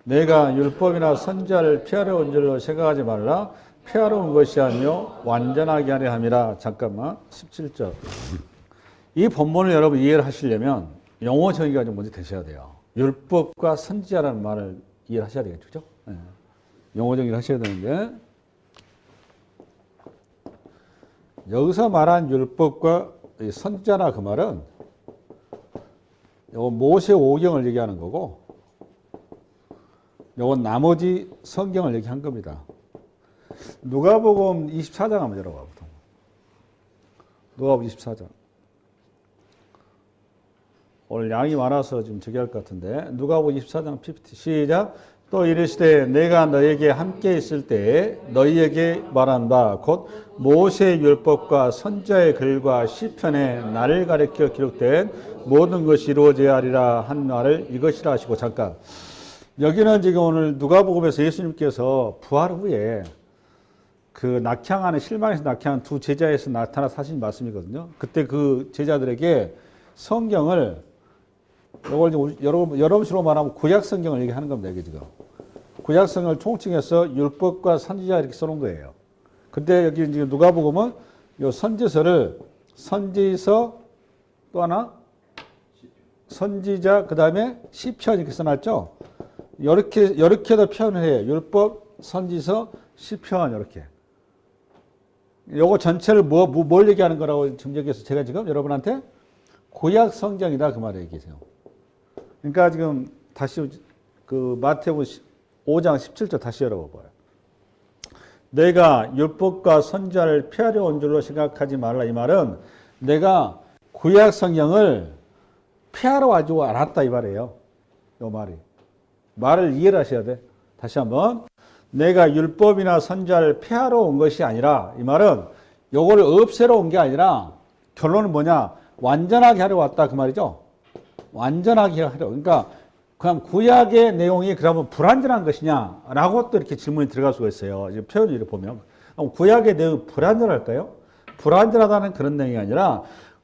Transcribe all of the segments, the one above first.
내가 율법이나 선지자를 피하려 온 줄로 생각하지 말라. 피하러 온 것이 아니요 완전하게 하려 함이라. 잠깐만 17절. 이 본문을 여러분 이해를 하시려면 영어 정의가 좀 먼저 되셔야 돼요. 율법과 선지자라는 말을 이해를 하셔야 되겠죠. 그죠? 네. 영어 정의를 하셔야 되는데 여기서 말한 율법과 선지자나 그 말은 요거 모세 오경을 얘기하는 거고 요건 나머지 성경을 얘기한 겁니다. 누가복음 24장 한번 열어봐. 누가복음 24장. 오늘 양이 많아서 좀 저기 할 것 같은데 누가복음 24장 50 시작. 또 이르시되 내가 너에게 함께 있을 때에 너희에게 말한 바 곧 모세의 율법과 선지자의 글과 시편에 나를 가리켜 기록된 모든 것이 이루어져야 하리라 한 말을 이것이라 하시고. 잠깐 여기는 지금 오늘 누가복음에서 예수님께서 부활 후에 그 낙향하는 실망에서 낙향한 두 제자에서 나타난 사실 말씀이거든요. 그때 그 제자들에게 성경을 이걸 여러분식으로 말하면 구약 성경을 얘기하는 겁니다. 이게 지금 구약 성경을 총칭해서 율법과 선지자 이렇게 써놓은 거예요. 근데 여기 지금 누가복음은 요 선지서를 선지서 또 하나 선지자 그 다음에 시편 이렇게 써놨죠. 이렇게도 표현을 해요. 율법, 선지서, 시편 이렇게. 요거 전체를 뭘 얘기하는 거라고 지금 여기서 제가 지금 여러분한테 구약 성경이다 그 말을 얘기해요. 그러니까 지금 다시 그 마태복음 5장 17절 다시 열어봐요. 내가 율법과 선지자를 피하려 온 줄로 생각하지 말라. 이 말은 내가 구약 성경을 피하러 와지고 않았다 이 말이에요. 이 말을 이해를 하셔야 돼. 다시 한번. 내가 율법이나 선지자를 피하러 온 것이 아니라 이 말은 요거를 없애러 온 게 아니라 결론은 뭐냐? 완전하게 하러 왔다 그 말이죠. 완전하게 하려. 그러니까 그냥 구약의 내용이 그러면 불완전한 것이냐라고 또 이렇게 질문이 들어갈 수가 있어요. 이제 표현을 이렇게 보면 구약의 내용이 불완전할까요? 불완전하다는 그런 내용이 아니라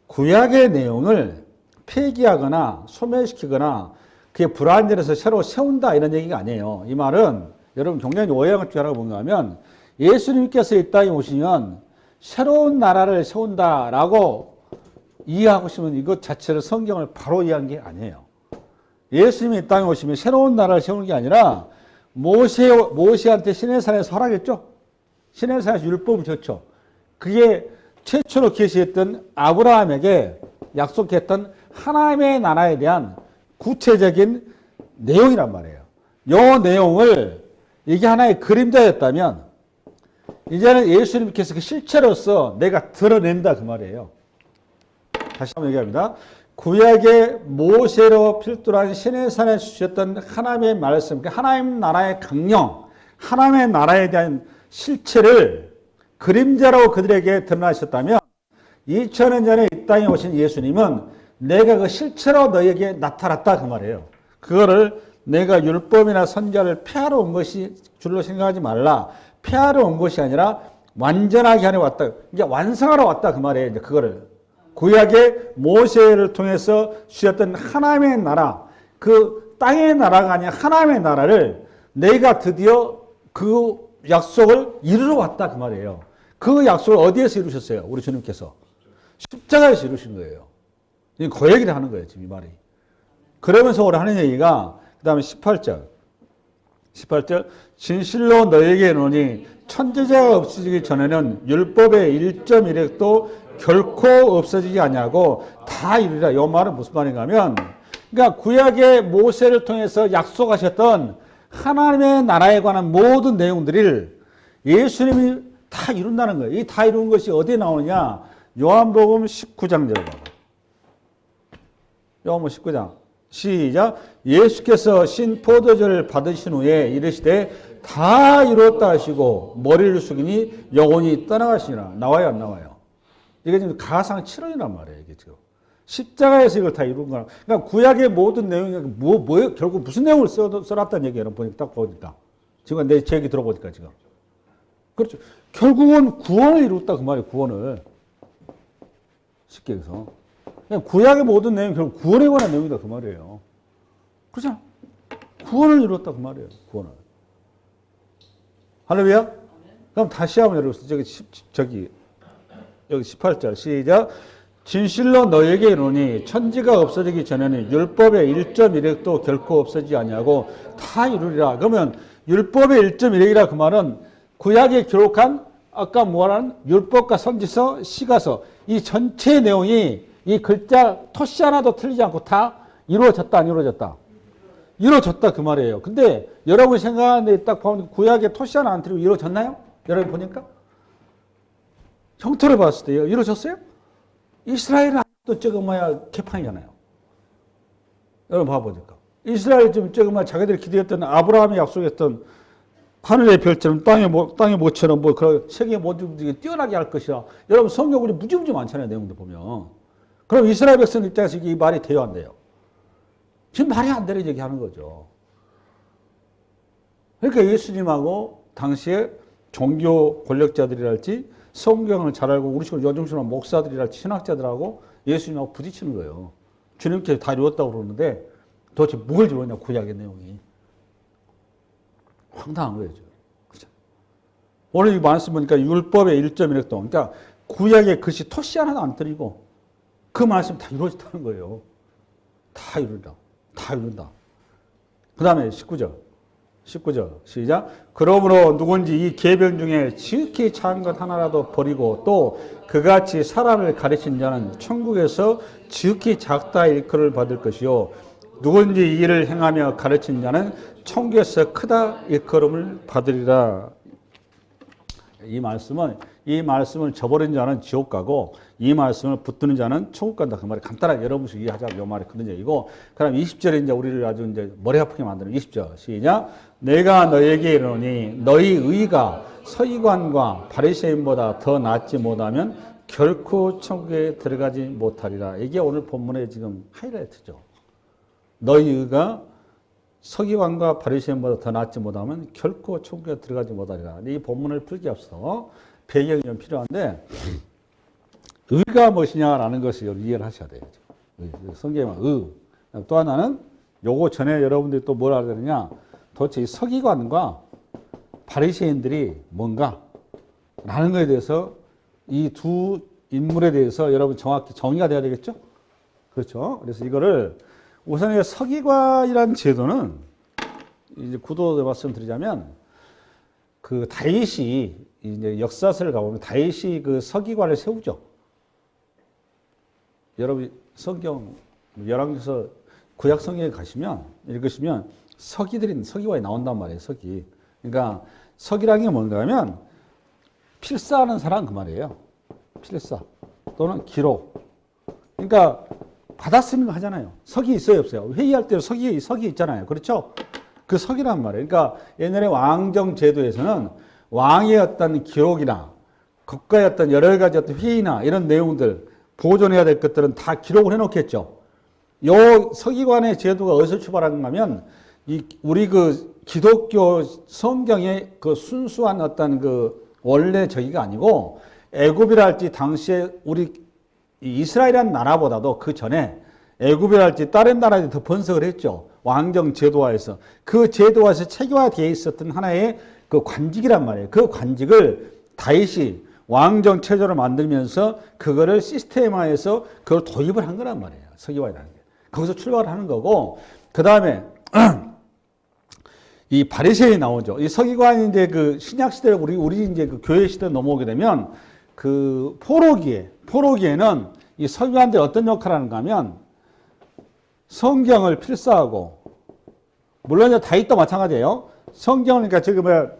구약의 내용을 폐기하거나 소멸시키거나 그게 불완전해서 새로 세운다 이런 얘기가 아니에요. 이 말은 여러분 굉장히 오해할 줄 알고 뭔가 하면 예수님께서 이 땅에 오시면 새로운 나라를 세운다라고 이해하고 싶으면 이것 자체를 성경을 바로 이해한 게 아니에요. 예수님이 이 땅에 오시면 새로운 나라를 세우는 게 아니라 모세한테 시내산에서 허락했죠. 시내산에서 율법을 줬죠. 그게 최초로 계시했던 아브라함에게 약속했던 하나님의 나라에 대한 구체적인 내용이란 말이에요. 이 내용을 이게 하나의 그림자였다면 이제는 예수님께서 그 실체로서 내가 드러낸다 그 말이에요. 다시 한번 얘기합니다. 구약의 모세로 필두한 시내산에 주셨던 하나님의 말씀, 하나님 나라의 강령, 하나님의 나라에 대한 실체를 그림자로 그들에게 드러나셨다면 2000년 전에 이 땅에 오신 예수님은 내가 그 실체로 너에게 나타났다 그 말이에요. 그거를 내가 율법이나 선지자를 폐하러 온 것이 줄로 생각하지 말라. 폐하러 온 것이 아니라 완전하게 하러 왔다. 이제 완성하러 왔다 그 말이에요. 이제 그거를. 구약의 모세를 통해서 주셨던 하나님의 나라, 그 땅의 나라가 아니라 하나님의 나라를 내가 드디어 그 약속을 이루러 왔다 그 말이에요. 그 약속을 어디에서 이루셨어요? 우리 주님께서. 십자가에서 이루신 거예요. 그 얘기를 하는 거예요. 지금 이 말이. 그러면서 오늘 하는 얘기가 그 다음에 18절 진실로 너에게 이르노니 천지자가 없어지기 전에는 율법의 1.1획도 결코 없어지지 아니하고 다 이루리라. 이 말은 무슨 말인가 하면 그러니까 구약의 모세를 통해서 약속하셨던 하나님의 나라에 관한 모든 내용들을 예수님이 다 이룬다는 거예요. 이 다 이룬 것이 어디에 나오느냐? 요한복음 19장 열어봐. 요한복음 19장 시작. 예수께서 신 포도주를 받으신 후에 이르시되 다 이루었다 하시고 머리를 숙이니 영혼이 떠나가시니라. 나와요 안 나와요? 이게 지금 가상 7원이란 말이에요. 이게 지금 십자가에서 이걸 다 이룬 거야. 그러니까 구약의 모든 내용이 결국 무슨 내용을 써놨다는 얘기예요. 딱 보니까 지금 제 얘기 들어보니까 지금 그렇죠. 결국은 구원을 이뤘다 그 말이에요. 구원을 쉽게 해서 구약의 모든 내용이 결국 구원에 관한 내용이다 그 말이에요. 그렇죠? 구원을 이뤘다 그 말이에요. 구원을. 할렐루야? 그럼 다시 한번 여러분 여기 18절 시작. 진실로 너에게 이르노니 천지가 없어지기 전에는 율법의 1.1획도 결코 없어지지 아니하고 다 이루리라. 그러면 율법의 1.1획이라 그 말은 구약에 기록한 아까 뭐라는 율법과 선지서, 시가서 이 전체 내용이 이 글자 토시 하나도 틀리지 않고 다 이루어졌다 안 이루어졌다? 이루어졌다 그 말이에요. 근데 여러분 생각하는데 딱 보면 구약에 토시 하나 안 틀리고 이루어졌나요? 여러분 보니까? 형태를 봤을 때요. 이루어졌어요? 이스라엘은 아직도 저거 뭐야 개판이잖아요. 여러분 봐보니까. 이스라엘 지금 저거 뭐야 자기들이 기대했던 아브라함이 약속했던 하늘의 별처럼 땅의 모처럼 뭐 그런 세계 모든 뛰어나게 할 것이라. 여러분 성경이 무지무지 많잖아요. 내용들 보면. 그럼 이스라엘 백성 입장에서 이 말이 돼요 안 돼요? 지금 말이 안 되는 얘기하는 거죠. 그러니까 예수님하고 당시에 종교 권력자들이랄지 성경을 잘 알고 우리처럼 요즘처럼 목사들이랄지 신학자들하고 예수님하고 부딪히는 거예요. 주님께 다 이루었다고 그러는데 도대체 뭘 이루었냐 구약의 내용이. 황당한 거예요. 그렇죠? 오늘 이 말씀 보니까 율법의 1.1획도 그러니까 구약의 글씨 토시 하나도 안 들이고 그 말씀 다 이루어졌다는 거예요. 다 이룬다. 다 이룬다. 그 다음에 19절 시작. 그러므로 누군지 이 계명 중에 지극히 작은 것 하나라도 버리고 또 그같이 사람을 가르친 자는 천국에서 지극히 작다 일컬을 받을 것이요 누군지 이 일을 행하며 가르친 자는 천국에서 크다 일컬음을 받으리라. 이 말씀을 저버린 자는 지옥 가고 이 말씀을 붙드는 자는 천국 간다. 그 말이 간단하게 여러분씩 이해하자. 이 말이 그런 얘기고. 그럼 20절에 이제 우리를 아주 이제 머리 아프게 만드는 20절. 시작. 내가 너에게 이르노니 너희 의가 서기관과 바리새인보다 더 낫지 못하면 결코 천국에 들어가지 못하리라. 이게 오늘 본문의 지금 하이라이트죠. 너희 의가 서기관과 바리새인보다 더 낫지 못하면 결코 천국에 들어가지 못하리라. 이 본문을 풀기 앞서 배경이 좀 필요한데 의가 무엇이냐라는 것을 이해를 하셔야 돼요. 성경의 의. 또 하나는 요거 전에 여러분들이 또 뭘 알아야 되느냐. 도대체 이 서기관과 바리새인들이 뭔가 라는 것에 대해서 이 두 인물에 대해서 여러분 정확히 정의가 돼야 되겠죠? 그렇죠? 그래서 이거를 우선 서기관이라는 제도는 이제 구도를 말씀드리자면 그 다윗이 이제 역사서를 가보면 다윗이 그 서기관을 세우죠. 여러분 성경 열왕기서 구약 성경에 가시면 읽으시면 서기관이 나온단 말이에요. 서기. 그러니까 서기라는 게 뭔가 하면 필사하는 사람 그 말이에요. 필사 또는 기록. 그러니까 받아쓰는 거 하잖아요. 석이 있어요, 없어요? 회의할 때 석이 있잖아요. 그렇죠? 그 석이란 말이에요. 그러니까 옛날에 왕정 제도에서는 왕의 어떤 기록이나 국가의 어떤 여러 가지 어떤 회의나 이런 내용들 보존해야 될 것들은 다 기록을 해놓겠죠. 요 서기관의 제도가 어디서 출발한가 하면 우리 그 기독교 성경의 그 순수한 어떤 그 원래 저기가 아니고 애굽이랄지 당시에 우리 이스라엘이라는 나라보다도 그 전에 애굽이랄지 다른 나라들이 더 번성을 했죠. 왕정 제도화에서. 그 제도화에서 체계화되어 있었던 하나의 그 관직이란 말이에요. 그 관직을 다윗이 왕정 체제로 만들면서 그거를 시스템화해서 그걸 도입을 한 거란 말이에요. 서기관이라는 게. 거기서 출발을 하는 거고, 그 다음에 이 바리새인이 나오죠. 이 서기관이 이제 그 신약 시대 우리 이제 그 교회 시대 넘어오게 되면 그 포로기에는 이 서기관들이 어떤 역할을 하는가 하면 성경을 필사하고, 물론 이제 다윗도 마찬가지예요. 성경을 그러니까 지금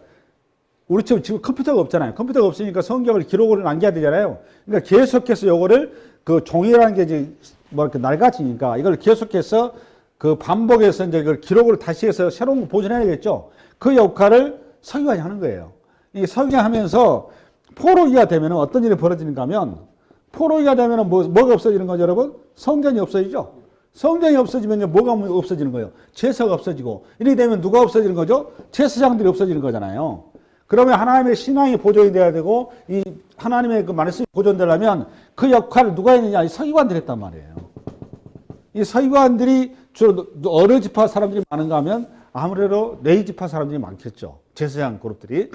우리처럼 지금 컴퓨터가 없잖아요. 컴퓨터가 없으니까 성경을 기록을 남겨야 되잖아요. 그러니까 계속해서 요거를 그 종이라는 게 이제 뭐 이렇게 낡아지니까 이걸 계속해서 그 반복해서 이제 그걸 기록을 다시 해서 새로운 거 보존해야겠죠. 그 역할을 서기관이 하는 거예요. 이 서기관 하면서 포로기가 되면 어떤 일이 벌어지는가 하면 포로기가 되면 뭐가 없어지는 거죠, 여러분? 성전이 없어지죠. 성전이 없어지면 뭐가 없어지는 거예요? 제사가 없어지고, 이렇게 되면 누가 없어지는 거죠? 제사장들이 없어지는 거잖아요. 그러면 하나님의 신앙이 보존이 돼야 되고, 이 하나님의 그 말씀이 보존되려면 그 역할을 누가 했느냐? 이 서기관들이 했단 말이에요. 이 서기관들이 주로 어느 지파 사람들이 많은가 하면 아무래도 레이지파 사람들이 많겠죠. 제사장 그룹들이.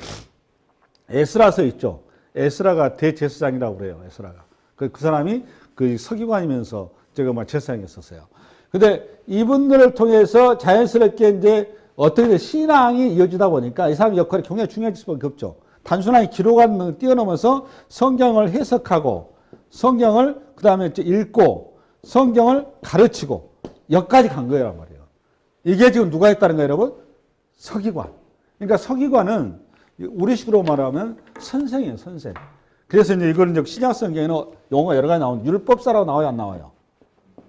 에스라서 있죠. 에스라가 대제사장이라고 그래요. 에스라가. 그 사람이 그 서기관이면서 제사장이었었어요. 근데 이분들을 통해서 자연스럽게 이제 어떻게 신앙이 이어지다 보니까 이 사람 역할이 굉장히 중요해질 수밖에 없죠. 단순하게 기록하는 걸 뛰어넘어서 성경을 해석하고 성경을 그 다음에 읽고 성경을 가르치고 여기까지 간 거예요 말이에요. 이게 지금 누가 했다는 거예요 여러분? 서기관. 그러니까 서기관은 우리식으로 말하면 선생이에요 선생. 그래서 이제 이거는 이제 신약 성경에는 용어가 여러 가지 나오는데 율법사라고 나와요 안 나와요?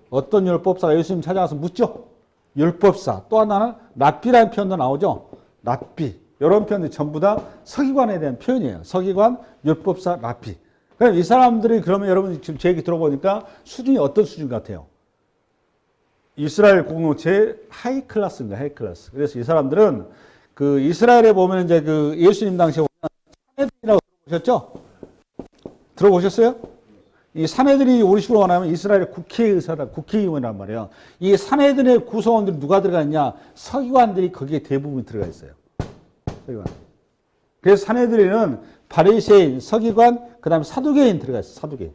어떤 율법사가 예수님 찾아가서 묻죠? 율법사. 또 하나는 랍비라는 표현도 나오죠? 랍비. 이런 표현들이 전부 다 서기관에 대한 표현이에요. 서기관, 율법사, 랍비. 그럼 이 사람들이 그러면 여러분 지금 제 얘기 들어보니까 수준이 어떤 수준 같아요? 이스라엘 공동체의 하이 클래스인가, 하이 클래스. 그래서 이 사람들은 그 이스라엘에 보면 이제 그 예수님 당시에 사내들이라고 들어보셨죠? 들어보셨어요? 이 사내들이 우리식으로 말하면 이스라엘의 국회의사다, 국회의원이란 말이에요. 이 사내들의 구성원들이 누가 들어가 있냐? 서기관들이 거기에 대부분 들어가 있어요. 서기관. 그래서 사내들에는 바리새인, 서기관, 그 다음에 사두개인 들어가 있어요. 사두개인.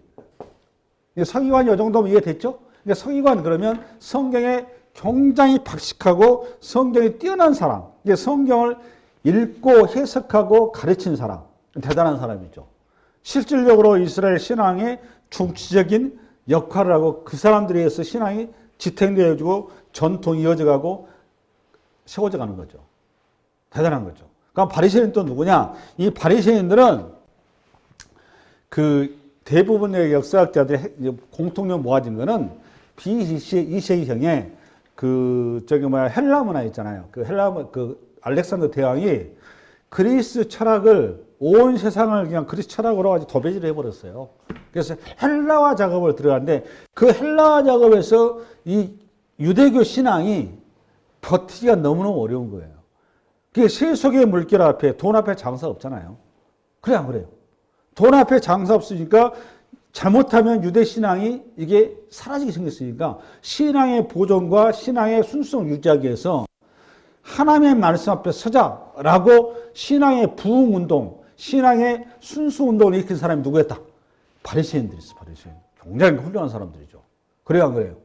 서기관이 이 정도면 이해됐죠? 그러니까 서기관 그러면 성경에 굉장히 박식하고 성경이 뛰어난 사람. 성경을 읽고 해석하고 가르친 사람. 대단한 사람이죠. 실질적으로 이스라엘 신앙의 중추적인 역할을 하고 그 사람들에 의해서 신앙이 지탱되어지고 전통이 이어져가고 세워져 가는 거죠. 대단한 거죠. 그럼 바리새인 또 누구냐? 이 바리새인들은 그 대부분의 역사학자들이 공통점 모아진 거는 B2세기형의 그 헬라 문화 있잖아요. 그 알렉산더 대왕이 그리스 철학을 온 세상을 그냥 그리스 철학으로 아주 도배질을 해버렸어요. 그래서 헬라화 작업을 들어갔는데 그 헬라화 작업에서 이 유대교 신앙이 버티기가 너무너무 어려운 거예요. 그게 세속의 물결 앞에 돈 앞에 장사 없잖아요. 그래 안 그래요? 돈 앞에 장사 없으니까 잘못하면 유대 신앙이 이게 사라지게 생겼으니까 신앙의 보존과 신앙의 순수성을 유지하기 위해서 하나님의 말씀 앞에 서자라고 신앙의 부흥운동, 신앙의 순수운동을 일으킨 사람이 누구였다? 바리새인들이 있어. 바리새인. 굉장히 훌륭한 사람들이죠. 그래요 안 그래요?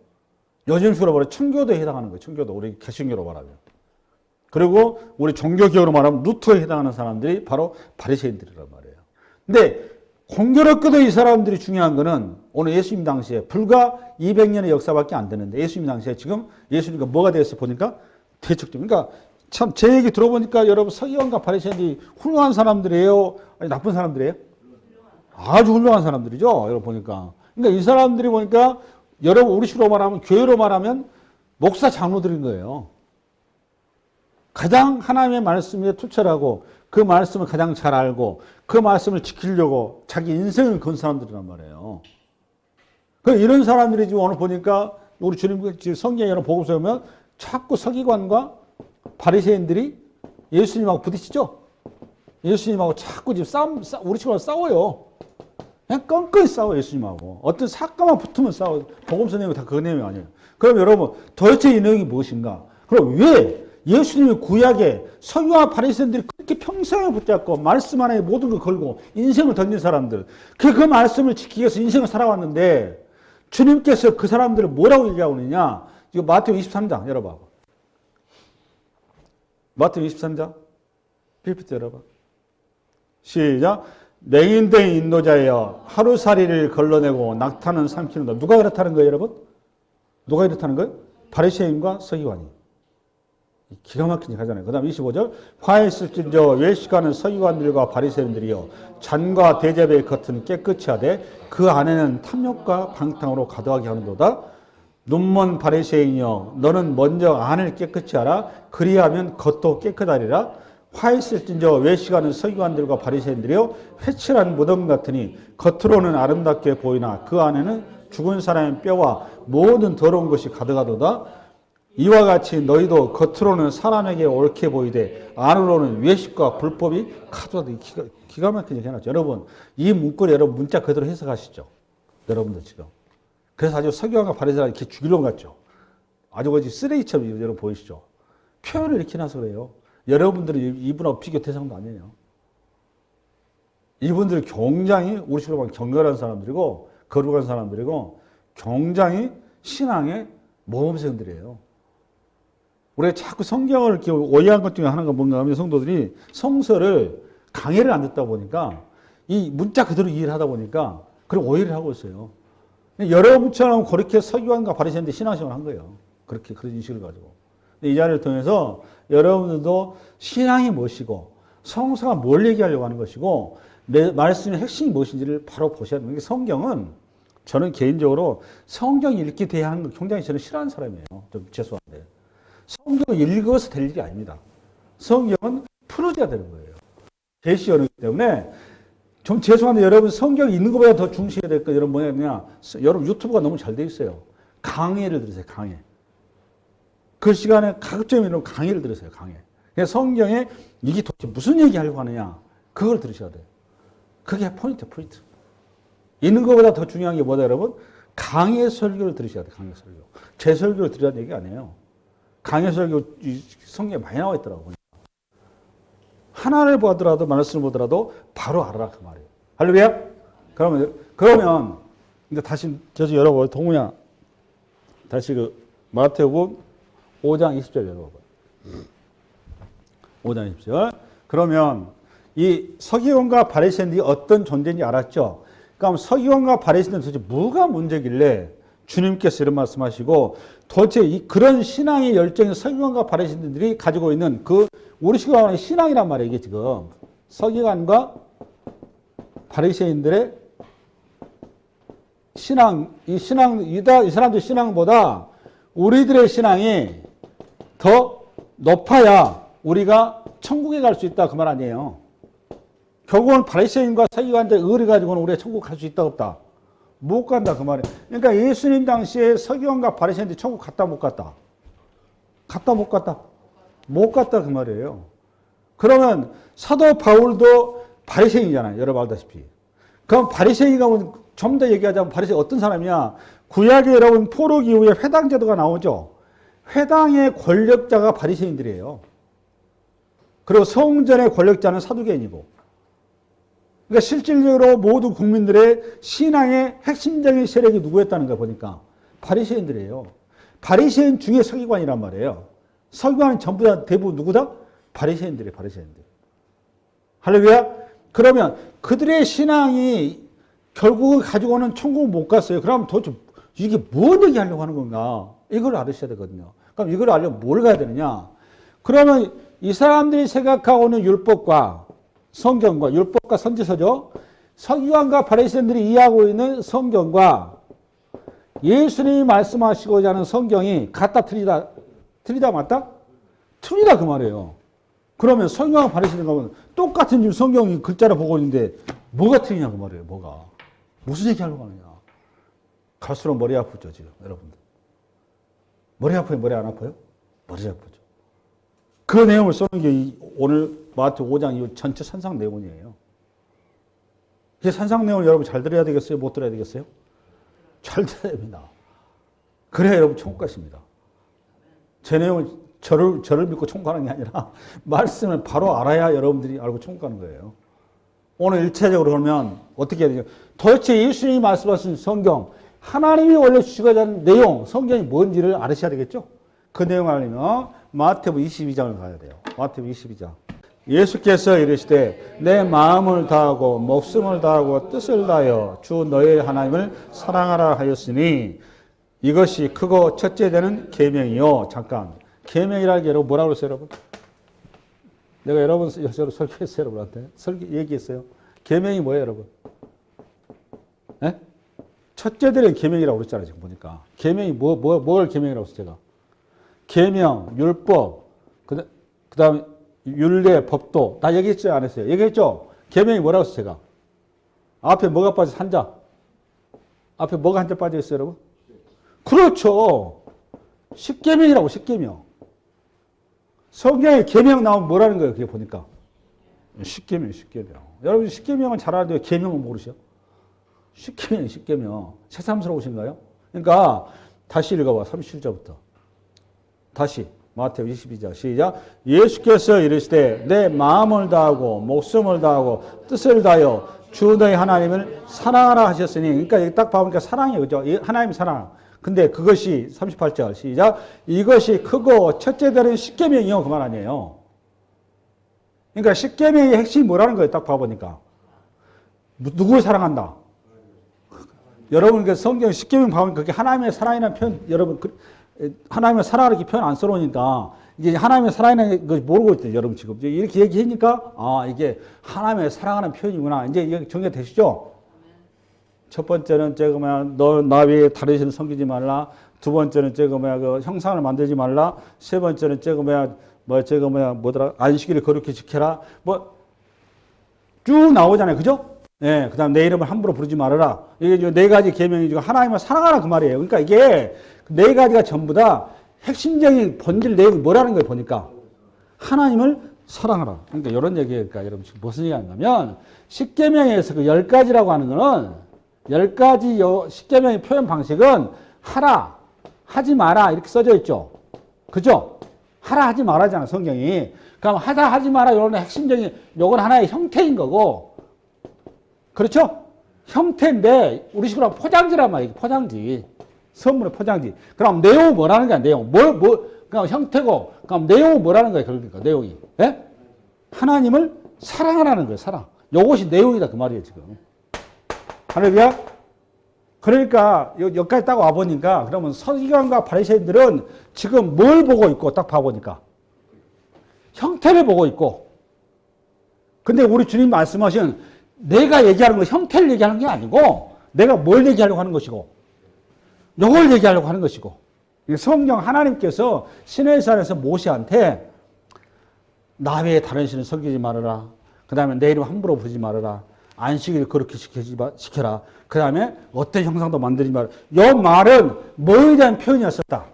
요즘 식으로 말하면 청교도에 해당하는 거예요. 청교도. 우리 개신교로 말하면. 그리고 우리 종교개혁으로 말하면 루터에 해당하는 사람들이 바로 바리새인들이란 말이에요. 근데 공교롭게도 이 사람들이 중요한 거는 오늘 예수님 당시에 불과 200년의 역사밖에 안 되는데 예수님 당시에 지금 예수님과 뭐가 되었어 보니까 대척점. 그러니까 참 제 얘기 들어보니까 여러분 서기관과 바리새인들이 훌륭한 사람들이에요? 아니 나쁜 사람들이에요? 아주 훌륭한 사람들이죠. 여러분 보니까. 그러니까 이 사람들이 보니까 여러분 우리식으로 말하면 교회로 말하면 목사 장로들인 거예요. 가장 하나님의 말씀에 투철하고 그 말씀을 가장 잘 알고 그 말씀을 지키려고 자기 인생을 건 사람들이란 말이에요. 이런 사람들이 지금 오늘 보니까 우리 주님 성경에 이런 복음서에 보면 자꾸 서기관과 바리새인들이 예수님하고 부딪히죠. 예수님하고 자꾸 지금 우리처럼 싸워요. 그냥 끈끈히 싸워요 예수님하고. 어떤 사건만 붙으면 싸워요. 복음서 내용이 다 그 내용이 아니에요. 그럼 여러분 도대체 이 내용이 무엇인가? 그럼 왜 예수님의 구약에 서기와 바리새인들이 그렇게 평생을 붙잡고 말씀 안에 모든 걸 걸고 인생을 던진 사람들, 그 말씀을 지키기 위해서 인생을 살아왔는데 주님께서 그 사람들을 뭐라고 얘기하고 있느냐? 이거 마태복음 23장 열어봐. 마태복음 23장 PPT 열어봐. 시작. 맹인된 인도자여 하루살이를 걸러내고 낙타는 삼키는다. 누가 그렇다는 거예요 여러분? 누가 이렇다는 거예요? 바리새인과 서기관이. 기가 막히게 하잖아요. 그 다음 25절. 화했을진저 외식하는 서기관들과 바리새인들이여 잔과 대접의 겉은 깨끗이 하되 그 안에는 탐욕과 방탕으로 가득하게 하는도다. 눈먼 바리새인이여 너는 먼저 안을 깨끗이 하라. 그리하면 겉도 깨끗하리라. 화했을진저 외식하는 서기관들과 바리새인들이여 회칠한 무덤 같으니 겉으로는 아름답게 보이나 그 안에는 죽은 사람의 뼈와 모든 더러운 것이 가득하도다. 이와 같이 너희도 겉으로는 사람에게 옳게 보이되 안으로는 외식과 불법이 가득하다. 기가 막히게 해놨죠. 여러분 이 문구를 여러분 문자 그대로 해석하시죠. 여러분들 지금. 그래서 아주 서기관과 바리새인을 이렇게 죽이려고 갔죠. 아주 거지 쓰레기처럼 여러분 보이시죠. 표현을 이렇게 해놔서 그래요. 여러분들은 이분하고 비교 대상도 아니에요. 이분들이 굉장히 우리식으로 보면 경건한 사람들이고 거룩한 사람들이고 굉장히 신앙의 모범생들이에요. 우리가 자꾸 성경을 이렇게 오해한 것 중에 하나가 뭔가 하면 성도들이 성서를 강해를 안 듣다 보니까 이 문자 그대로 이해를 하다 보니까 그런 오해를 하고 있어요. 여러분처럼 그렇게 서기관과 바리새인들 신앙생활을 한 거예요. 그렇게 그런 인식을 가지고. 이 자리를 통해서 여러분들도 신앙이 무엇이고 성서가 뭘 얘기하려고 하는 것이고 내 말씀의 핵심이 무엇인지를 바로 보셔야 됩니다. 성경은 저는 개인적으로 성경 읽기 대하는 걸 굉장히 저는 싫어하는 사람이에요. 좀 죄송한데. 성경을 읽어서 될 일이 아닙니다. 성경은 풀어져야 되는 거예요. 계시 언어이기 때문에 좀 죄송한데 여러분 성경 읽는 것보다 더 중시해야 될 거 여러분 뭐냐면 여러분 유튜브가 너무 잘 돼 있어요. 강의를 들으세요. 강의. 그 시간에 가급적이면 여러분 강의를 들으세요. 강의. 성경에 이게 도대체 무슨 얘기하려고 하느냐 그걸 들으셔야 돼요. 그게 포인트. 읽는 것보다 더 중요한 게 뭐다 여러분? 강의 설교를 들으셔야 돼요. 강의 설교. 제 설교를 들으라는 얘기 아니에요. 강의 설교 성경에 많이 나와 있더라고요. 하나를 보더라도 말씀을 보더라도 바로 알아라 그 말이에요. 할렐루야? 그러면 이제 다시 저서 열어봐요. 동우야 다시 그 마태복음 5장 20절 열어봐요. 5장 20절. 그러면 이 서기관과 바리새인들이 어떤 존재인지 알았죠? 그럼 서기관과 바리새인들은 도대체 뭐가 문제길래 주님께서 이런 말씀하시고 도대체 그런 신앙의 열정이 서기관과 바리새인들이 가지고 있는 그 우리식으로 말하는 신앙이란 말이에요. 이게 지금 서기관과 바리새인들의 신앙, 이 사람들의 신앙보다 우리들의 신앙이 더 높아야 우리가 천국에 갈 수 있다 그 말 아니에요. 결국은 바리새인과 서기관들의 의를 가지고는 우리가 천국 갈 수 있다 없다? 못 간다 그 말이에요. 그러니까 예수님 당시에 서기관과 바리새인들이 천국 갔다 못 갔다? 갔다 못 갔다? 못 갔다 그 말이에요. 그러면 사도 바울도 바리새인이잖아요. 여러분 알다시피. 그럼 바리새인이가 좀 더 얘기하자면 바리새인 어떤 사람이냐? 구약에 여러분 포로기 이후에 회당 제도가 나오죠. 회당의 권력자가 바리새인들이에요. 그리고 성전의 권력자는 사두개인이고. 그러니까 실질적으로 모든 국민들의 신앙의 핵심적인 세력이 누구였다는 거 보니까 바리새인들이에요. 바리새인 중에 서기관이란 말이에요. 서기관은 전부 다 대부분 누구다? 바리새인들이에요. 바리새인들. 할렐루야. 그러면 그들의 신앙이 결국은 가지고는 천국 못 갔어요. 그럼 도대체 이게 뭔 얘기하려고 하는 건가? 이걸 알으셔야 되거든요. 그럼 이걸 알려면 뭘 가야 되느냐? 그러면 이 사람들이 생각하고는 율법과 성경과 율법과 선지서죠. 서기관과 바리새인들이 이해하고 있는 성경과 예수님이 말씀하시고자 하는 성경이 같다 틀리다? 틀리다 맞다? 틀리다 그 말이에요. 그러면 서기관과 바리새인들 가면 똑같은 지금 성경이 글자를 보고 있는데 뭐가 틀리냐 그 말이에요. 뭐가. 무슨 얘기하려고 하느냐. 갈수록 머리 아프죠 지금 여러분들. 머리 아파요? 머리 안 아파요? 머리 아프죠. 그 내용을 쓰는 게 오늘 마태 5장 이 전체 산상 내용이에요. 이 산상 내용을 여러분 잘 들어야 되겠어요? 못 들어야 되겠어요? 잘 들어야 됩니다. 그래야 여러분 천국 가십니다. 제 내용을 저를 믿고 천국 가는 게 아니라 말씀을 바로 알아야 여러분들이 알고 천국 가는 거예요. 오늘 일차적으로 그러면 어떻게 해야 되죠? 도대체 예수님이 말씀하신 성경, 하나님이 원래 주시고자 하는 내용, 성경이 뭔지를 알으셔야 되겠죠? 그 내용을 알려면 마태복음 22장을 가야 돼요. 마태복음 22장. 예수께서 이르시되 내 마음을 다하고 목숨을 다하고 뜻을 다하여 주 너의 하나님을 사랑하라 하였으니 이것이 크고 첫째 되는 계명이요. 잠깐. 계명이라는 게 여러분 뭐라고 그랬어요, 여러분? 내가 여러분 설교했어요, 여러분한테. 얘기했어요. 계명이 뭐예요, 여러분? 네? 첫째 되는 계명이라고 그랬잖아요, 지금 보니까. 계명이 뭘 계명이라고 했어요, 제가? 계명, 율법, 그 다음에 율례, 법도 다 얘기했어요, 안 했어요? 얘기했죠? 계명이 뭐라고 했어요, 제가? 앞에 뭐가 빠져? 한자. 앞에 뭐가 한자 빠져 있어요, 여러분? 그렇죠. 십계명이라고, 십계명. 성경에 계명 나오면 뭐라는 거예요, 그게 보니까? 십계명, 십계명. 여러분 십계명은 잘 아는데 왜 계명은 모르셔? 십계명, 십계명. 새삼스러우신가요? 그러니까 다시 읽어봐, 37절부터. 다시. 마태복음 22장 시작. 예수께서 이르시되 내 마음을 다하고 목숨을 다하고 뜻을 다하여 주 너희 하나님을 사랑하라 하셨으니, 그러니까 여기 딱 봐보니까 사랑이에요. 그죠? 하나님 사랑. 근데 그것이 38절 시작. 이것이 크고 첫째 되는 십계명이요. 그 말 아니에요. 그러니까 십계명의 핵심이 뭐라는 거예요. 딱 봐보니까. 누구를 사랑한다? 여러분 그 성경 십계명 봐보면 그게 하나님의 사랑이라는 표현, 여러분 하나님의 사랑을 이렇게 표현 안 써놓으니까 이게 하나님의 사랑이라는 걸 모르고 있대요. 여러분 지금 이렇게 얘기하니까 이게 하나님의 사랑하는 표현이구나. 이제 이게 정리가 되시죠? 첫 번째는 너 나 외에 다른 신을 섬기지 말라. 두 번째는 그 형상을 만들지 말라. 세 번째는 뭐더라? 안식일을 거룩히 지켜라. 쭉 나오잖아요. 그죠? 네, 그 다음 내 이름을 함부로 부르지 말아라. 이게 네 가지 계명이죠. 하나님을 사랑하라 그 말이에요. 그러니까 이게 네 가지가 전부 다 핵심적인 본질 내용이 뭐라는 거예요. 보니까 하나님을 사랑하라. 그러니까 이런 얘기니까 여러분 지금 무슨 얘기 하냐면 십계명에서 그 10가지라고 하는 거는 10가지 십계명의 표현 방식은 하라, 하지 마라 이렇게 써져 있죠. 그죠? 하라 하지 말아잖아 성경이. 그럼 하다 하지 마라 이런 핵심적인 요건 하나의 형태인 거고, 그렇죠? 형태인데 우리 식으로 포장지란 말이에요. 포장지. 선물의 포장지. 그럼 내용은 뭐라는 거야? 내용. 그럼 형태고, 그럼 내용은 뭐라는 거야? 그러니까 내용이. 예? 하나님을 사랑하라는 거예요. 사랑. 요것이 내용이다 그 말이에요 지금. 할렐루야. 그러니까 여기까지 딱 와보니까 그러면 서기관과 바리새인들은 지금 뭘 보고 있고 딱 봐보니까 형태를 보고 있고, 근데 우리 주님 말씀하신 내가 얘기하는 건 형태를 얘기하는 게 아니고 내가 뭘 얘기하려고 하는 것이고 요걸 얘기하려고 하는 것이고, 성경 하나님께서 시내산에서 모세한테 나 외에 다른 신을 섬기지 말아라. 그 다음에 내 이름 함부로 부르지 말아라. 안식일을 그렇게 지켜라. 그 다음에 어떤 형상도 만들지 말아라. 이 말은 뭐에 대한 표현이었었다?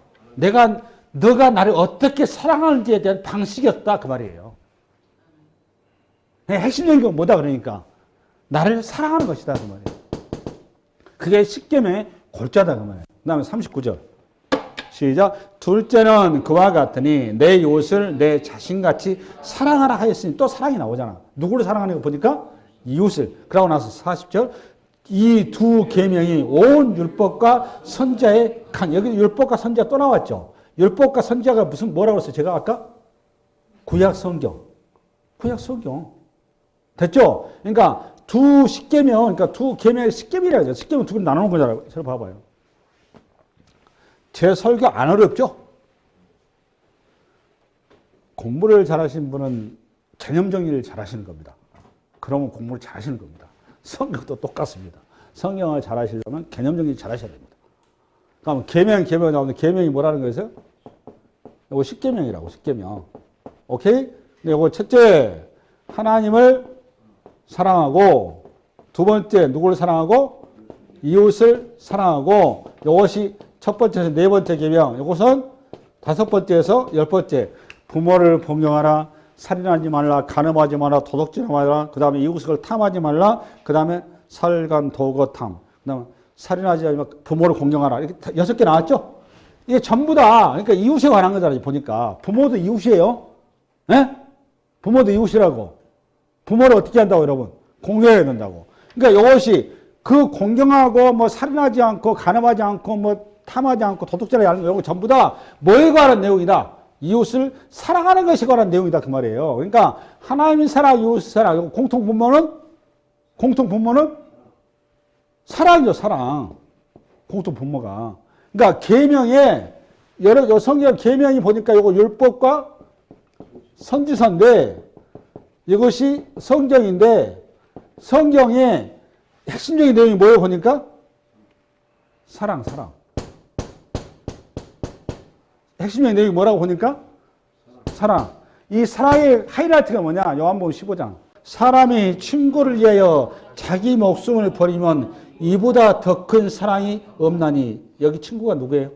너가 나를 어떻게 사랑하는지에 대한 방식이었다 그 말이에요. 핵심적인 건 뭐다 그러니까 나를 사랑하는 것이다 그 말이에요. 그게 십계명의 골자다 그 말이에요. 그 다음에 39절 시작. 둘째는 그와 같으니 내 이웃을 내 자신같이 사랑하라 하였으니, 또 사랑이 나오잖아. 누구를 사랑하는 거 보니까 이웃을. 그러고 나서 40절 이 두 계명이 온 율법과 선지자의 간. 여기 율법과 선지자 또 나왔죠. 율법과 선지자가 무슨 뭐라고 했어요? 제가 아까 구약 성경 됐죠? 그러니까 두 십계명, 그러니까 두 계명의 십계명이라고 하죠. 십계명 두 개를 나누는 거잖아요. 잘 봐봐요. 제 설교 안 어렵죠? 공부를 잘하시는 분은 개념 정리를 잘하시는 겁니다. 그러면 공부를 잘하시는 겁니다. 성경도 똑같습니다. 성경을 잘하시려면 개념 정리 잘하셔야 됩니다. 그럼 계명이 나오는데 계명이 뭐라는 거예요? 이거 십계명이라고, 십계명. 오케이? 근데 이거 첫째 하나님을 사랑하고, 두 번째 누구를 사랑하고? 이웃을 사랑하고. 이것이 첫 번째에서 네 번째 계명. 이것은 다섯 번째에서 열 번째. 부모를 봉경하라. 살인하지 말라. 간음하지 마라. 도둑질하지 마라. 그 다음에 이웃을 탐하지 말라. 그 다음에 살간 도거탐. 그 다음에 살인하지 말라. 부모를 공경하라. 이렇게 6개 나왔죠? 이게 전부 다 그러니까 이웃에 관한 거잖아요. 보니까 부모도 이웃이에요. 예? 부모도 이웃이라고. 부모를 어떻게 한다고 여러분? 공경해야 된다고. 그러니까 이것이 그 공경하고 살인하지 않고 간음하지 않고 탐하지 않고 도둑질하지 않는 거 이거 전부 다 뭐에 관한 내용이다? 이웃을 사랑하는 것에 관한 내용이다 그 말이에요. 그러니까 하나님 사랑, 이웃 사랑. 공통 분모는 사랑이죠. 사랑. 공통 분모가. 그러니까 계명에 여러 성경 계명이 보니까 이거 율법과 선지서인데 이것이 성경인데 성경의 핵심적인 내용이 뭐예요? 보니까 사랑. 핵심적인 내용이 뭐라고 보니까 사랑. 이 사랑의 하이라이트가 뭐냐? 요한복음 15장. 사람이 친구를 위하여 자기 목숨을 버리면 이보다 더 큰 사랑이 없나니. 여기 친구가 누구예요?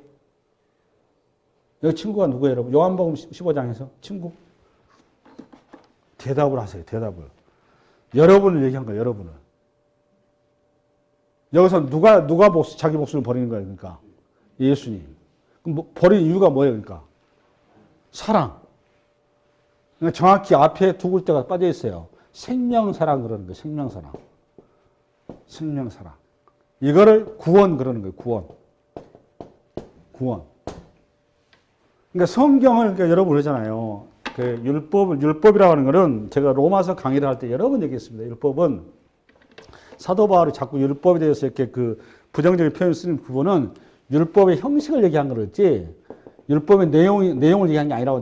여기 친구가 누구예요, 여러분? 요한복음 15장에서 친구. 대답을 하세요. 대답을. 여러분을 얘기한 거예요. 여러분을. 여기서 누가 자기 목숨을 버리는 거예요? 그러니까 예수님. 그럼 버린 이유가 뭐예요? 그러니까 사랑. 그러니까 정확히 앞에 두 글자가 빠져 있어요. 생명사랑 그러는 거예요. 생명사랑. 생명사랑. 이거를 구원 그러는 거예요. 구원. 구원. 그러니까 성경을 그러니까 여러분 그러잖아요. 그 율법이라고 하는 거는 제가 로마서 강의를 할 때 여러 번 얘기했습니다. 율법은 사도 바울이 자꾸 율법에 대해서 이렇게 그 부정적인 표현을 쓰는 부분은 율법의 형식을 얘기한 거였지 율법의 내용을 얘기한 게 아니라고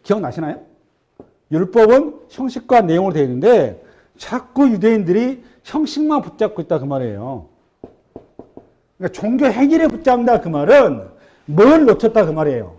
기억나시나요? 율법은 형식과 내용으로 되어 있는데 자꾸 유대인들이 형식만 붙잡고 있다 그 말이에요. 그러니까 종교 행위를 붙잡는다 그 말은 뭘 놓쳤다 그 말이에요.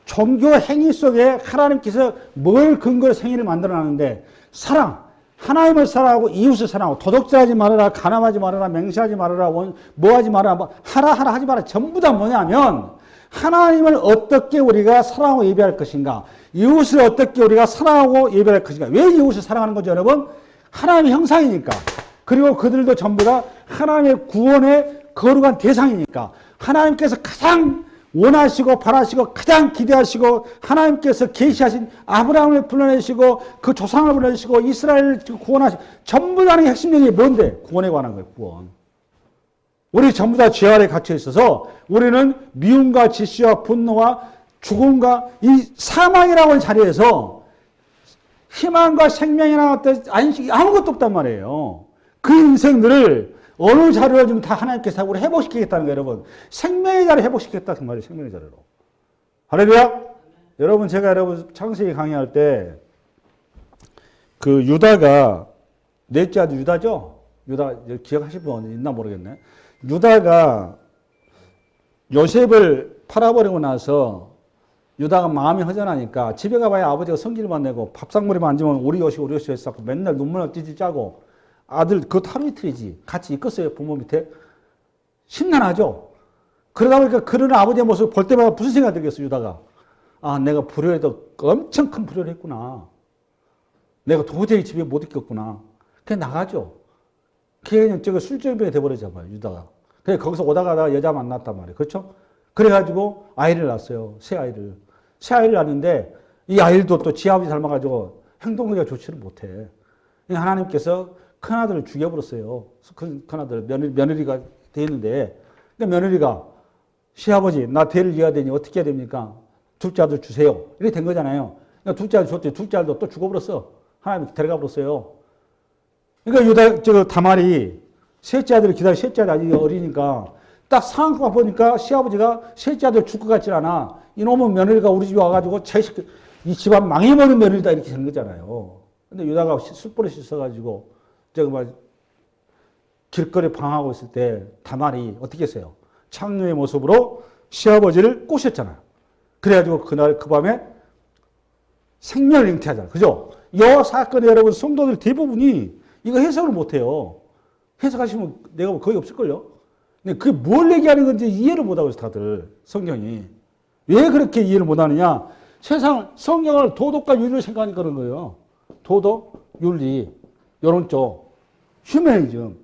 종교 행위 속에 하나님께서 뭘 근거로 행위를 만들어놨는데 사랑, 하나님을 사랑하고 이웃을 사랑하고 도덕질하지 말아라, 간음하지 말아라, 맹세하지 말아라, 뭐하지 말아라, 하라 하지 마라 전부 다 뭐냐면 하나님을 어떻게 우리가 사랑하고 예배할 것인가, 이웃을 어떻게 우리가 사랑하고 예배할 것인가. 왜 이웃을 사랑하는 거죠, 여러분? 하나님의 형상이니까. 그리고 그들도 전부 다 하나님의 구원의 거룩한 대상이니까. 하나님께서 가장 원하시고 바라시고 가장 기대하시고 하나님께서 계시하신 아브라함을 불러내시고 그 조상을 불러내시고 이스라엘을 구원하시고 전부 다는 핵심 내용이 뭔데? 구원에 관한 거예요. 구원. 우리 전부 다 죄 아래 갇혀 있어서 우리는 미움과 질시와 분노와 죽음과 이 사망이라고 하는 자리에서 희망과 생명이나 어떤 안식이 아무것도 없단 말이에요. 그 인생들을 어느 자료를 주면 다 하나님께서 우리 회복시키겠다는 거예요, 여러분. 생명의 자리를 회복시키겠다 그 말이에요, 생명의 자리로. 할렐루야? 여러분, 제가 여러분 창세기 강의할 때 그 유다가 넷째 아들 유다죠? 유다 기억하실 분 있나 모르겠네. 유다가 요셉을 팔아버리고 나서 유다가 마음이 허전하니까 집에 가봐야 아버지가 성질만 내고 밥상머리만 앉으면 우리 요시 했었고 맨날 눈물을 찌찌 짜고 아들 그것도 하루 이틀이지 같이 있겠어요 부모 밑에. 심란하죠. 그러다 보니까 그런 아버지의 모습을 볼 때마다 무슨 생각이 들겠어 유다가. 아 내가 불효에도 엄청 큰 불효를 했구나. 내가 도저히 집에 못 있겠구나. 그냥 나가죠. 그냥 저거 술병이 돼버리잖아 유다가. 그래 거기서 오다가다가 여자 만났단 말이에요. 그렇죠? 그래가지고 아이를 낳았어요. 새 아이를 낳았는데 이 아이도 또 지 아버지 닮아가지고 행동하기가 좋지를 못해. 하나님께서 큰아들을 죽여버렸어요. 큰아들 며느리가 되었는데 그러니까 며느리가 시아버지 나 대를 이어야 되니 어떻게 해야 됩니까? 둘째 아들 주세요. 이렇게 된 거잖아요. 그러니까 둘째 아들 줬더니 둘째 아들도 또 죽어버렸어. 하나님 데려가 버렸어요. 그러니까 다말이 셋째 아들을 기다려 셋째 아들 아직 어리니까 딱 상황과 보니까 시아버지가 셋째 아들 죽을 것 같지 않아. 이놈은 며느리가 우리 집에 와가지고 이 집안 망해버린 며느리다 이렇게 된 거잖아요. 근데 유다가 술버릇이 있어가지고 길거리 방황하고 있을 때 다말이 어떻게 했어요? 창녀의 모습으로 시아버지를 꼬셨잖아요. 그래가지고 그날 그 밤에 생명을 잉태하잖아요. 그죠? 이 사건에 여러분 성도들 대부분이 이거 해석을 못해요. 해석하시면 내가 거의 없을걸요? 근데 그게 뭘 얘기하는 건지 이해를 못하고 있어 다들 성경이. 왜 그렇게 이해를 못하느냐? 성경을 도덕과 윤리를 생각하니까 그런 거예요. 도덕, 윤리 이런 쪽. 휴머니즘.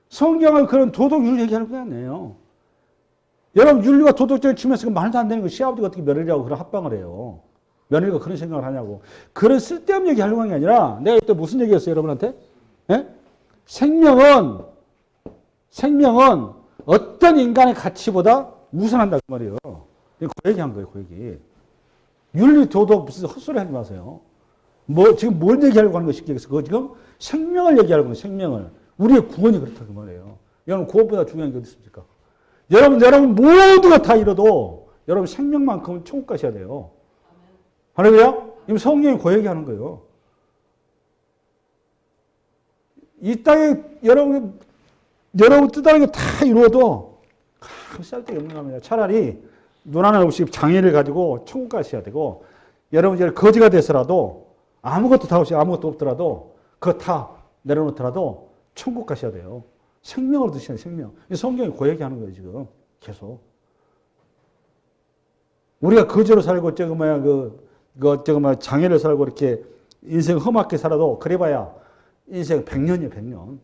성경을 그런 도덕 윤리 얘기하는 게 아니에요. 여러분 윤리와 도덕적인 측면에서 말도 안 되는 거 시아버지가 어떻게 며느리하고 그런 합방을 해요. 며느리가 그런 생각을 하냐고. 그런 쓸데없는 얘기 하려고 한 게 아니라 내가 이때 무슨 얘기했어요 여러분한테? 예? 생명은 어떤 인간의 가치보다 우선한다 그 말이에요. 그 얘기한 거예요 그 얘기. 윤리 도덕 무슨 헛소리 하지 마세요. 지금 뭘 얘기하려고 하는 것이 그거 지금 생명을 얘기하려고 하는 거예요. 생명을. 우리의 구원이 그렇다 그 말이에요. 여러분 구원보다 중요한 게 어디 있습니까? 여러분 모두가 다 잃어도 여러분 생명만큼은 천국 가셔야 돼요. 할렐루야? 이거 성경이 그 얘기하는 거예요. 이 땅에 여러분 뜻하는 게 다 이루어도 쓸데가 없는 겁니다. 차라리 눈 하나 없이 장애를 가지고 천국 가셔야 되고 여러분 이제 거지가 돼서라도 아무것도 다 없이 아무것도 없더라도 그거 다 내려놓더라도 천국 가셔야 돼요. 생명을 드셔야 돼요. 생명. 성경이 그 얘기하는 거예요 지금 계속. 우리가 거지로 살고 장애를 살고 이렇게 인생 험하게 살아도 그래봐야 인생 100년이에요 100년.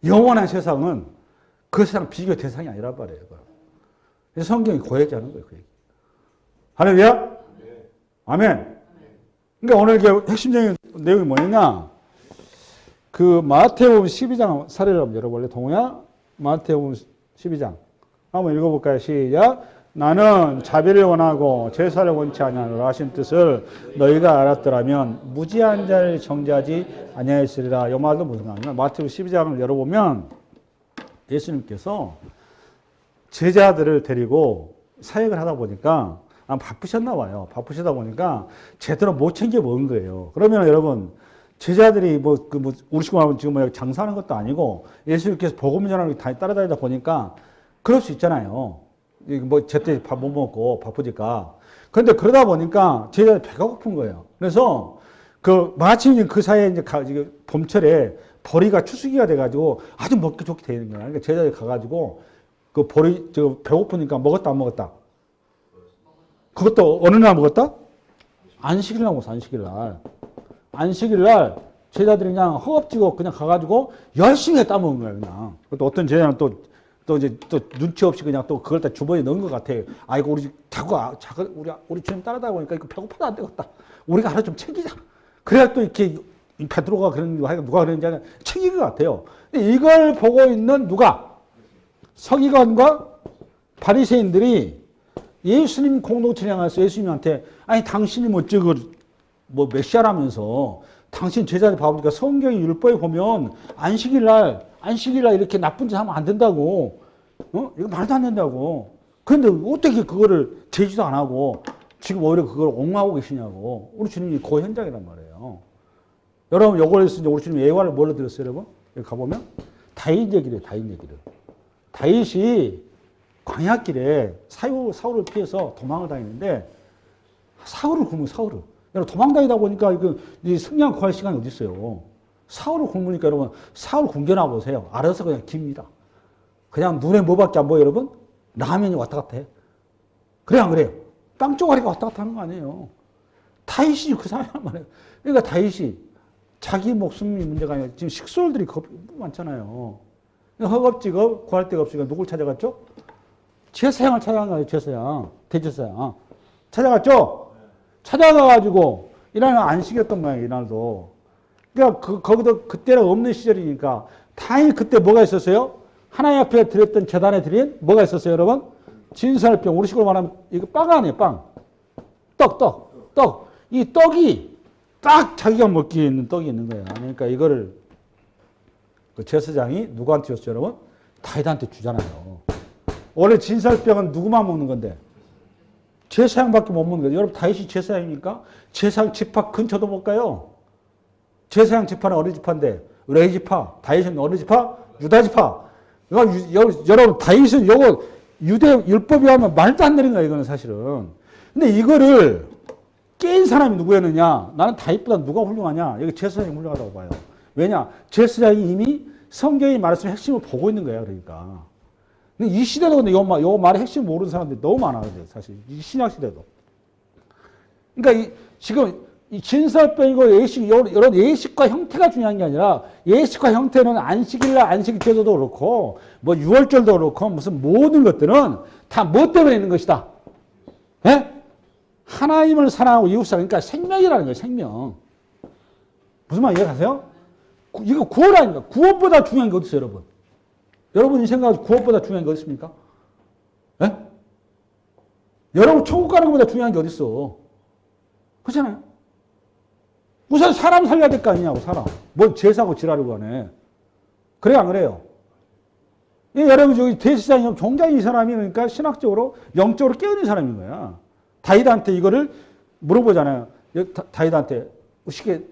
영원한 세상은 그 세상 비교 대상이 아니란 말이에요. 그래서 성경이 그 얘기하는 거예요. 그 얘기. 할렐루야? 아멘. 그러니까 오늘 이게 핵심적인 내용이 뭐냐? 그 마태복음 12장 사례를 한번 열어볼래? 동호야? 마태복음 12장. 한번 읽어볼까요? 시작. 나는 자비를 원하고 제사를 원치 아니하노라 하신 뜻을 너희가 알았더라면 무지한 자를 정죄하지 아니하였으리라. 이 말도 무슨 말이냐? 마태복음 12장을 열어보면 예수님께서 제자들을 데리고 사역을 하다 보니까 바쁘셨나 봐요. 바쁘시다 보니까 제대로 못 챙겨 먹은 거예요. 그러면 여러분 제자들이 우리 식으로 하면 지금 장사하는 것도 아니고 예수님께서 복음 전하는 다 따라다니다 보니까 그럴 수 있잖아요. 제때 밥 못 먹고 바쁘니까. 그런데 그러다 보니까 제자들 배가 고픈 거예요. 그래서 마침 그 사이에 이제 봄철에 보리가 추수기가 돼가지고 아주 먹기 좋게 되는 거예요. 그러니까 제자들이 가가지고 그 보리 배고프니까 먹었다 안 먹었다. 그것도 어느 날 먹었다? 안식일 날 먹었어. 안식일 날. 안식일 날 제자들이 그냥 허겁지겁 그냥 가가지고 열심히 따먹은 거예요. 그냥. 또 어떤 제자는 또 눈치 없이 그냥 또 그걸 다 주머니에 넣은 것 같아. 아이고 우리 우리 주님 따라다 보니까 이거 배고파도 안 되겠다. 우리가 하나 좀 챙기자. 그래야 또 이렇게 베드로가 그런 거 누가 그런지 챙긴 것 같아요. 근데 이걸 보고 있는 누가? 서기관과 바리새인들이 예수님 공동체에 나가서 예수님한테 아니 당신이 메시아라면서 당신 제자들 봐보니까 성경의 율법에 보면 안식일 날 이렇게 나쁜 짓 하면 안 된다고. 이거 말도 안 된다고. 그런데 어떻게 그거를 제지도 안 하고 지금 오히려 그걸 옹호하고 계시냐고. 우리 주님이 그 현장이란 말이에요. 여러분, 요거에서 이제 우리 주님 예화를 뭘로 들었어요, 여러분? 여기 가보면 다윗 얘기를. 다윗이 광야길에 사울을 피해서 도망을 다니는데 사울을 굶은 사울을. 여러분, 도망 다니다 보니까 이 승리한 구할 시간이 어디 있어요? 사울을 굶으니까 여러분, 사울 굶겨나 보세요. 알아서 그냥 깁니다. 그냥 눈에 뭐밖에 안 보여요, 여러분? 라면이 왔다 갔다 해. 그래, 안 그래요? 땅 쪼가리가 왔다 갔다 하는 거 아니에요. 다윗이 그 사람이란 말이에요. 그러니까 다윗이 자기 목숨이 문제가 아니라 지금 식솔들이 많잖아요. 허겁지겁 구할 데가 없으니까 누굴 찾아갔죠? 제사장을 찾아간 거예요, 제사장. 대제사장. 찾아갔죠? 찾아가가지고, 이날은 안식이었던 거예요, 이날도. 그러니까 거기도 그때는 없는 시절이니까 다행히 그때 뭐가 있었어요? 하나님 앞에 드렸던 제단에 드린 뭐가 있었어요, 여러분? 진설병. 우리 식으로 말하면 이거 빵 아니에요, 빵. 떡. 이 떡이 딱 자기가 먹기에 있는 떡이 있는 거예요. 그러니까 이거를 그 제사장이 누구한테 줬죠, 여러분? 다윗한테 주잖아요. 원래 진설병은 누구만 먹는 건데? 제사장밖에 못 먹는 거예요. 여러분, 다윗이 제사장입니까? 제사장 지파 근처도 못 가요. 제사장 지파는 어느 지파인데? 레위 지파. 다윗은 어느 지파? 유다 지파. 여러분, 다윗은 요거 유대 율법이 하면 말도 안 되는 거야, 이거는 사실은. 근데 이거를 깬 사람이 누구였느냐? 나는 다윗보다 누가 훌륭하냐? 여기 제사장이 훌륭하다고 봐요. 왜냐? 제사장이 이미 성경이 말씀의 핵심을 보고 있는 거예요, 그러니까. 근데 이 시대도 근데 요 말의 핵심 모르는 사람들이 너무 많아요, 사실. 이 신약 시대도. 그러니까 지금 이 진설병이고 예식, 이런 예식과 형태가 중요한 게 아니라 예식과 형태는 안식일날 안식 제도도 그렇고 뭐 유월절도 그렇고 무슨 모든 것들은 다 뭐 때문에 있는 것이다. 예? 하나님을 사랑하고 이웃 사랑, 그러니까 생명이라는 거예요, 생명. 무슨 말 이해가세요? 이거 구원 아닙니까? 구원보다 중요한 게 어디 있어요, 여러분? 여러분이 생각하는 구원보다 중요한 게 어디 있습니까? 예? 여러분 천국 가는 것보다 중요한 게 어디 있어? 그렇잖아요. 우선 사람 살려야 될 거 아니냐고, 사람. 뭘 제사고 지라려고 하네. 그래, 안 그래요? 여러분, 저기 대시장이 굉장히 이 사람이 그러니까 신학적으로, 영적으로 깨어있는 사람인 거야. 다윗한테 이거를 물어보잖아요. 다윗한테 어떻게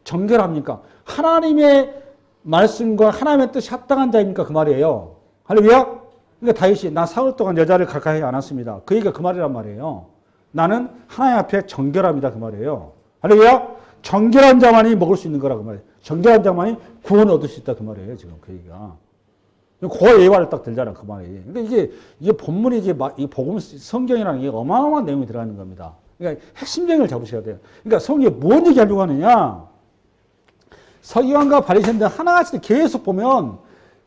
정결합니까? 하나님의 말씀과 하나님의 뜻이 합당한 자입니까? 그 말이에요. 할렐루야? 그러니까 다윗이 나 사흘 동안 여자를 가까이 안 왔습니다. 그 얘기가 그 말이란 말이에요. 나는 하나님 앞에 정결합니다. 그 말이에요. 할렐루야? 정결한 자만이 먹을 수 있는 거라 그 말이에요. 정결한 자만이 구원을 얻을 수 있다 그 말이에요. 지금 그 얘기가. 그 예화를 딱 들잖아 그 말이. 그러니까 이게 본문이 이 복음 성경이라는 게 어마어마한 내용이 들어가는 겁니다. 그러니까 핵심적을 잡으셔야 돼요. 그러니까 성경에 뭔 얘기하려고 하느냐? 서기관과 바리새인들 하나같이 계속 보면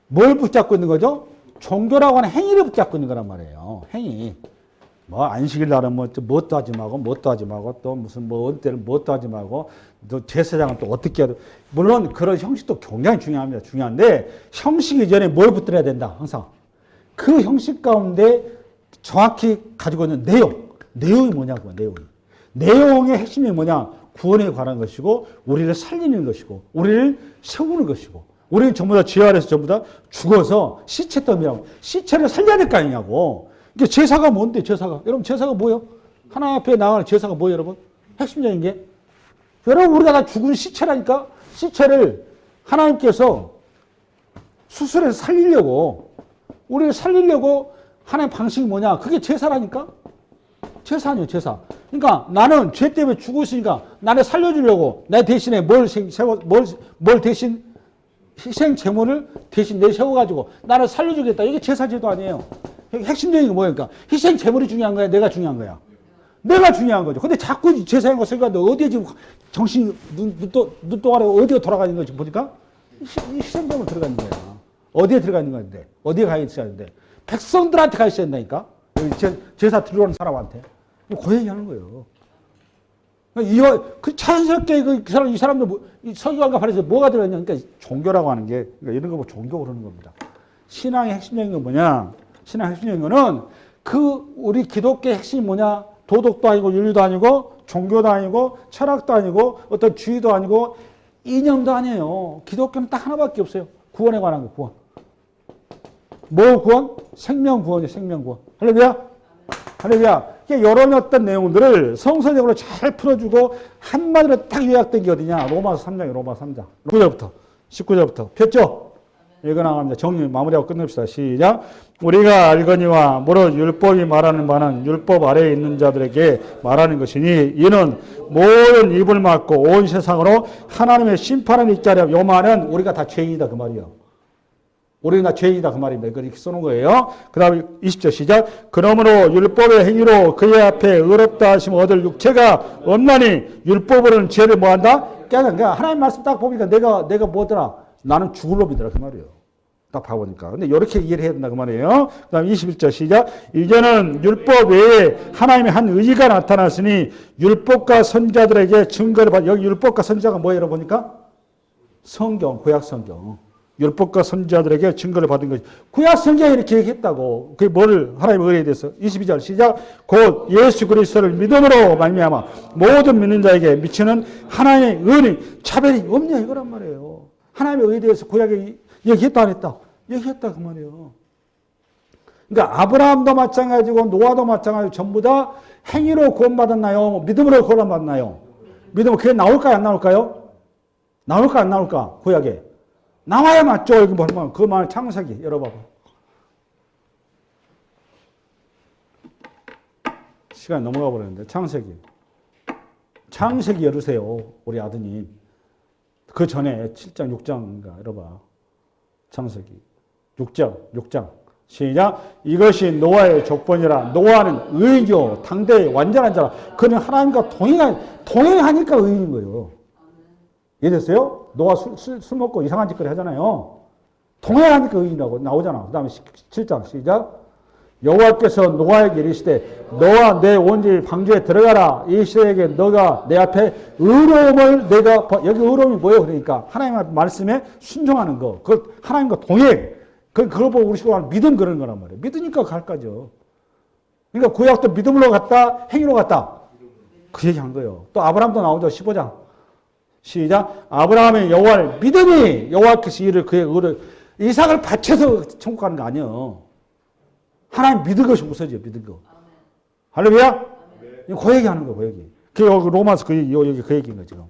뭘 붙잡고 있는 거죠? 종교라고 하는 행위를 붙잡고 있는 거란 말이에요. 행위. 뭐 안식일 날은 뭐 뭣도 하지 말고 뭣도 하지 말고 또 무슨 뭐 언때는 뭣도 하지 말고 또 제사장은 또 어떻게 해야 돼. 물론 그런 형식도 굉장히 중요합니다. 중요한데 형식 이전에 뭘 붙들어야 된다. 항상 그 형식 가운데 정확히 가지고 있는 내용이 뭐냐고. 내용의 핵심이 뭐냐. 구원에 관한 것이고 우리를 살리는 것이고 우리를 세우는 것이고 우리는 전부 다 죄 아래서 전부 다 죽어서 시체 더미라고 시체를 살려야 될 거 아니냐고. 이게 제사가 뭔데 제사가. 여러분 제사가 뭐예요? 하나님 앞에 나가는 제사가 뭐예요 여러분? 핵심적인 게. 여러분 우리가 다 죽은 시체라니까. 시체를 하나님께서 수술해서 살리려고 우리를 살리려고 하나님 방식이 뭐냐. 그게 제사라니까. 제사 아니에요 제사. 그러니까 나는 죄 때문에 죽었으니까 나를 살려주려고 내 대신에 뭘 대신 희생 제물을 대신 내세워가지고 나를 살려주겠다. 이게 제사제도 아니에요. 핵심적인 게 뭐니까 희생 제물이 중요한 거야 내가 중요한 거야. 내가 중요한 거죠. 근데 자꾸 제사인 거 생각하는데 어디에 지금 정신이 눈동아리 어디가 돌아가는 거지 보니까 희생 제물 들어가 있는 거야. 어디에 들어가 있는 건데 어디에 가 있어야 하는데 백성들한테 가 있어야 된다니까. 제사 들어오는 사람한테. 그 얘기하는 거예요. 그 자연스럽게 이 사람들 서기관과 바리새인에 뭐가 들어있냐. 그러니까 종교라고 하는 게 그러니까 이런 거 보고 종교 그러는 겁니다. 신앙의 핵심적인 건 뭐냐. 신앙의 핵심적인 거는 우리 기독교의 핵심이 뭐냐. 도덕도 아니고 윤리도 아니고 종교도 아니고 철학도 아니고 어떤 주의도 아니고 이념도 아니에요. 기독교는 딱 하나밖에 없어요. 구원에 관한 거 구원. 뭐 구원? 생명 구원이에요. 생명 구원. 할렐루야. 할렐루야. 이런 어떤 내용들을 성서적으로 잘 풀어주고 한마디로 딱 요약된 게 어디냐. 로마서 3장이에요. 로마서 3장. 19절부터. 폈죠? 읽어 나갑니다. 정리 마무리하고 끝냅시다. 시작. 우리가 알거니와 무릇 율법이 말하는 바는 율법 아래에 있는 자들에게 말하는 것이니 이는 모든 입을 막고 온 세상으로 하나님의 심판을 있게 하려. 요 말은 우리가 다 죄인이다 그 말이에요. 우리는 다 죄인이다 그 말입니다. 이걸 이렇게 써놓은 거예요. 그 다음에 20절 시작. 그러므로 율법의 행위로 그의 앞에 의롭다 하심 얻을 육체가 없나니 율법으로는 죄를 뭐한다? 깨는 거야. 하나님 말씀 딱 보니까 내가 뭐더라? 나는 죽을 놈이더라 그 말이에요. 딱 봐보니까. 근데 이렇게 이해를 해야 된다 그 말이에요. 그 다음 21절 시작. 이제는 율법 외에 하나님의 한 의가 나타났으니 율법과 선자들에게 증거를 받. 여기 율법과 선자가 뭐예요? 보니까 성경, 구약 성경. 율법과 선지자들에게 증거를 받은 것이. 구약 성경에 이렇게 얘기했다고. 그게 뭐를 하나님의 은혜에 대해서. 22절 시작. 곧 예수 그리스도를 믿음으로 말미암아 모든 믿는 자에게 미치는 하나님의 은혜 차별이 없냐 이거란 말이에요. 하나님의 은혜에 대해서 구약에 얘기했다 안 했다? 얘기했다 그 말이에요. 그러니까 아브라함도 마찬가지고 노아도 마찬가지고 전부 다 행위로 구원받았나요? 믿음으로 구원받았나요? 믿음으로 그게 나올까요? 안 나올까요? 나올까 안 나올까? 구약에. 나와야 맞죠. 여기 보면 그 말 창세기 열어봐봐. 시간이 넘어가 버렸는데 창세기 열으세요. 우리 아드님. 그 전에 7장 6장인가 열어봐. 창세기 6장 시작. 이것이 노아의 족본이라. 노아는 의인이요 당대의 완전한 자라. 그는 하나님과 동행하니까 의인인 거예요. 이해됐어요? 노아 술 먹고 이상한 짓거리 하잖아요. 동행하니까 의인이라고 나오잖아. 그 다음에 7장 시작. 여호와께서 노아에게 이르시되 너와 내 온 집 방주에 들어가라. 이 시대에게 너가 내 앞에 의로움을 내가 여기 의로움이 뭐예요? 그러니까 하나님의 말씀에 순종하는 거. 그 하나님과 동행. 그걸 보고 우리 식으로 믿음 그런 거란 말이에요. 믿으니까 갈 거죠. 그러니까 구약도 믿음으로 갔다 행위로 갔다. 그 얘기 한 거예요. 또 아브라함도 나오죠. 15장. 시작. 아브라함의 여호와를 믿으니 여호와께서 이를 그의 의를 이삭을 바쳐서 천국 가는 거 아니에요. 하나님 믿을 것이 우선이죠. 믿을 거. 할렐루야. 그 얘기 하는 거예요. 그 얘기. 그 로마서 여기 그 얘기인 거죠. 지금.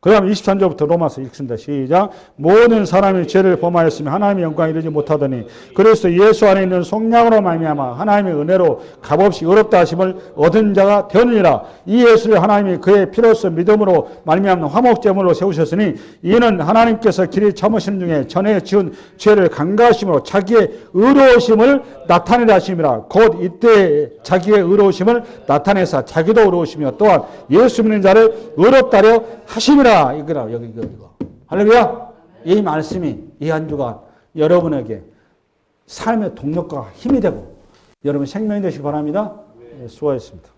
그 다음에 23절부터 로마서 읽습니다. 시작. 모든 사람이 죄를 범하였으며 하나님의 영광에 이르지 못하더니 그래서 예수 안에 있는 속량으로 말미암아 하나님의 은혜로 값없이 의롭다 하심을 얻은 자가 되느니라. 이 예수를 하나님이 그의 피로써 믿음으로 말미암는 화목제물로 세우셨으니 이는 하나님께서 길이 참으시는 중에 전에 지은 죄를 간과하심으로 자기의 의로우심을 나타내려 하심이라. 곧 이때 자기의 의로우심을 나타내사 자기도 의로우시며 또한 예수 믿는 자를 의롭다 하려 하심이라. 이거라 여기 이거. 할렐루야. 이 말씀이 이 한 주간 여러분에게 삶의 동력과 힘이 되고 여러분 생명이 되시기 바랍니다. 네, 수고하셨습니다.